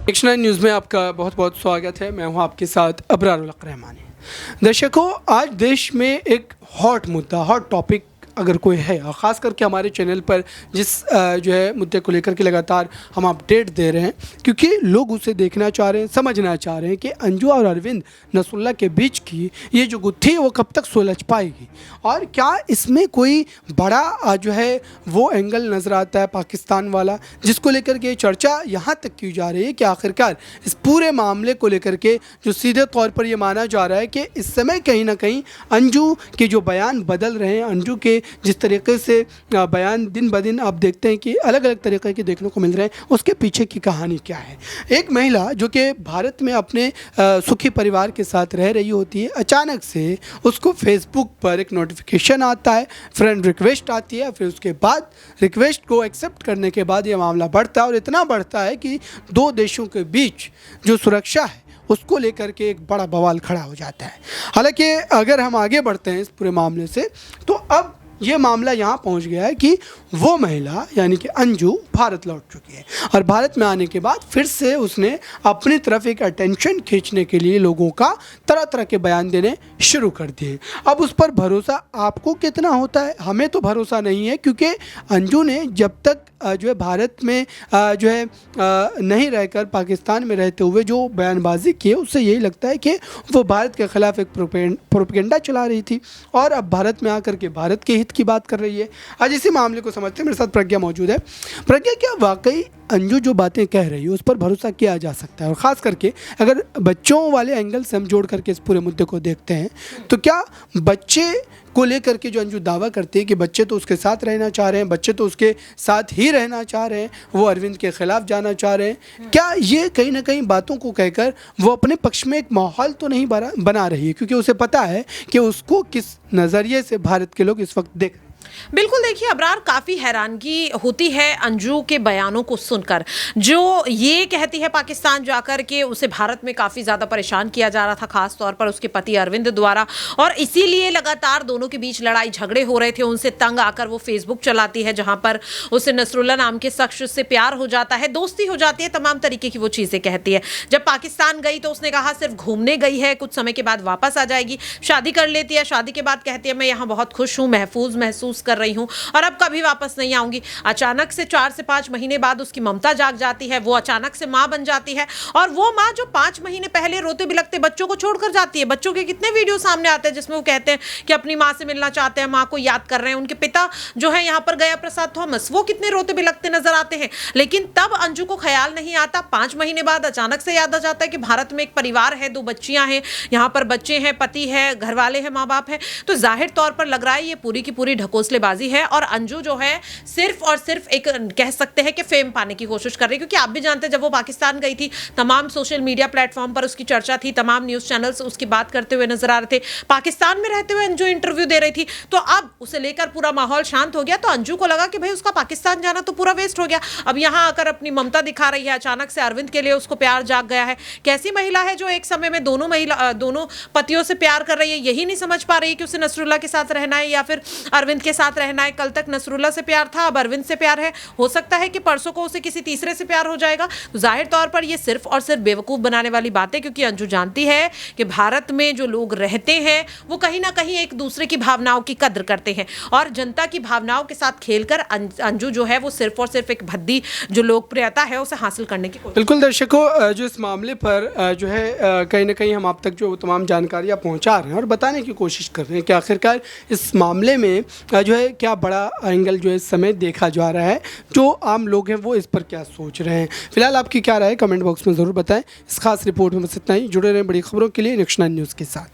नेक्शन news में आपका बहुत बहुत स्वागत है। मैं हूं आपके साथ अबरारुल हक रहमानी। दर्शकों, आज देश में एक हॉट मुद्दा, हॉट टॉपिक अगर कोई है, और ख़ास करके हमारे चैनल पर जिस जो है मुद्दे को लेकर के लगातार हम अपडेट दे रहे हैं, क्योंकि लोग उसे देखना चाह रहे हैं, समझना चाह रहे हैं कि अंजू और अरविंद नसरुल्लाह के बीच की ये जो गुत्थी है वो कब तक सुलझ पाएगी, और क्या इसमें कोई बड़ा जो है वो एंगल नज़र आता है पाकिस्तान वाला, जिसको लेकर के चर्चा यहाँ तक की जा रही है कि आखिरकार इस पूरे मामले को लेकर के जो सीधे तौर पर ये माना जा रहा है कि इस समय कहीं ना कहीं अंजू के जो बयान बदल रहे हैं, अंजू के जिस तरीके से बयान दिन ब दिन आप देखते हैं कि अलग अलग तरीके के देखने को मिल रहे हैं, उसके पीछे की कहानी क्या है। एक महिला जो कि भारत में अपने सुखी परिवार के साथ रह रही होती है, अचानक से उसको फेसबुक पर एक नोटिफिकेशन आता है, फ्रेंड रिक्वेस्ट आती है, फिर उसके बाद रिक्वेस्ट को एक्सेप्ट करने के बाद ये मामला बढ़ता है, और इतना बढ़ता है कि दो देशों के बीच जो सुरक्षा है उसको लेकर के एक बड़ा बवाल खड़ा हो जाता है। हालांकि अगर हम आगे बढ़ते हैं इस पूरे मामले से, तो अब ये मामला यहाँ पहुँच गया है कि वो महिला यानी कि अंजू भारत लौट चुकी है, और भारत में आने के बाद फिर से उसने अपनी तरफ एक अटेंशन खींचने के लिए लोगों का तरह तरह के बयान देने शुरू कर दिए। अब उस पर भरोसा आपको कितना होता है? हमें तो भरोसा नहीं है, क्योंकि अंजू ने जब तक जो है भारत में जो है नहीं रहकर पाकिस्तान में रहते हुए जो बयानबाजी की है, उससे यही लगता है कि वो भारत के ख़िलाफ़ एक प्रोपेगेंडा चला रही थी, और अब भारत में आकर के भारत के हित की बात कर रही है। आज इसी मामले को समझते हैं, मेरे साथ प्रज्ञा मौजूद है। प्रज्ञा, क्या वाकई अंजू जो बातें कह रही है उस पर भरोसा किया जा सकता है? और ख़ास करके अगर बच्चों वाले एंगल से हम जोड़ करके इस पूरे मुद्दे को देखते हैं, तो क्या बच्चे को लेकर के जो अंजू दावा करती है कि बच्चे तो उसके साथ रहना चाह रहे हैं, बच्चे तो उसके साथ ही रहना चाह रहे हैं, वो अरविंद के ख़िलाफ़ जाना चाह रहे हैं, क्या ये कहीं ना कहीं बातों को कहकर वो अपने पक्ष में एक माहौल तो नहीं बना रही है, क्योंकि उसे पता है कि उसको किस नज़रिए से भारत के लोग इस वक्त देख। बिल्कुल, देखिए अबरार, काफ़ी हैरानगी होती है अंजू के बयानों को सुनकर। जो ये कहती है पाकिस्तान जाकर के उसे भारत में काफ़ी ज़्यादा परेशान किया जा रहा था, ख़ास तौर पर उसके पति अरविंद द्वारा, और इसीलिए लगातार दोनों के बीच लड़ाई झगड़े हो रहे थे। उनसे तंग आकर वो फेसबुक चलाती है, जहाँ पर उसे नसरुल्लाह नाम के शख्स से प्यार हो जाता है, दोस्ती हो जाती है, तमाम तरीके की वो चीज़ें कहती है। जब पाकिस्तान गई तो उसने कहा सिर्फ घूमने गई है, कुछ समय के बाद वापस आ जाएगी, शादी कर लेती है। शादी के बाद कहती है मैं यहाँ बहुत खुश हूँ, महफूज महसूस कर रही हूं और अब कभी वापस नहीं आऊंगी। अचानक से 4 से 5 महीने बाद उसकी ममता जाग जाती है, वो अचानक से मां बन जाती है, और वो मां जो 5 महीने पहले रोते बिलखते बच्चों को छोड़कर जाती है। बच्चों के कितने वीडियो सामने आते हैं जिसमें वो कहते हैं कि अपनी मां से मिलना चाहते हैं, मां को याद कर रहे हैं। उनके पिता जो है यहाँ पर गया प्रसाद थॉमस, वो कितने रोते बिलखते नजर आते हैं। लेकिन तब अंजू को ख्याल नहीं आता, 5 महीने बाद अचानक से याद आ जाता है कि भारत में एक परिवार है, 2 बच्चियां हैं, यहाँ पर बच्चे हैं, पति है, घर वाले हैं, माँ बाप है। तो जाहिर तौर पर लग रहा है ये पूरी की पूरी ढकोसलेबाजी है, और अंजू जो है सिर्फ और सिर्फ एक कह सकते हैं कि फेम पाने की कोशिश कर रही है। क्योंकि आप भी जानते हैं जब वो पाकिस्तान गई थी, तमाम सोशल मीडिया प्लेटफॉर्म पर उसकी चर्चा थी, तमाम न्यूज़ चैनल्स उसकी बात करते हुए नजर आ रहे थे। पाकिस्तान में रहते हुए अंजू इंटरव्यू दे रही थी, तो अब उसे लेकर पूरा माहौल शांत हो गया। तो अंजू को लगा कि भाई उसका पाकिस्तान जाना तो पूरा वेस्ट हो गया, अब यहाँ आकर अपनी ममता दिखा रही है। अचानक से अरविंद के लिए उसको प्यार जाग गया है। कैसी महिला है जो एक समय में दोनों पतियों से प्यार कर रही है, यही नहीं समझ पा रही है कि उसे नसरुल्लाह के साथ रहना है या फिर अरविंद के साथ रहना है। कल तक नसरुल्लाह से प्यार था, अब अरविंद से प्यार है, हो सकता है कि परसों को उसे किसी तीसरे से प्यार हो जाएगा। तो जाहिर तौर पर ये सिर्फ और सिर्फ बेवकूफ़ बनाने वाली बात है, क्योंकि अंजू जानती है कि भारत में जो लोग रहते हैं वो कहीं ना कहीं एक दूसरे की भावनाओं की कद्र करते हैं, और जनता की भावनाओं के साथ खेलकर अंजू जो है वो सिर्फ और सिर्फ एक भद्दी जो लोकप्रियता है उसे हासिल करने की कोशिश। बिल्कुल दर्शकों, जो इस मामले पर जो है कहीं ना कहीं हम आप तक जो तमाम जानकारियाँ पहुँचा रहे हैं और बताने की कोशिश कर रहे हैं कि आखिरकार इस मामले में जो है क्या बड़ा एंगल जो इस समय देखा जा रहा है, जो आम लोग हैं वो इस पर क्या सोच रहे हैं। फिलहाल आपकी क्या राय है कमेंट बॉक्स में ज़रूर बताएं। इस खास रिपोर्ट में बस इतना ही। जुड़े रहें बड़ी खबरों के लिए नेक्शन न्यूज़ के साथ।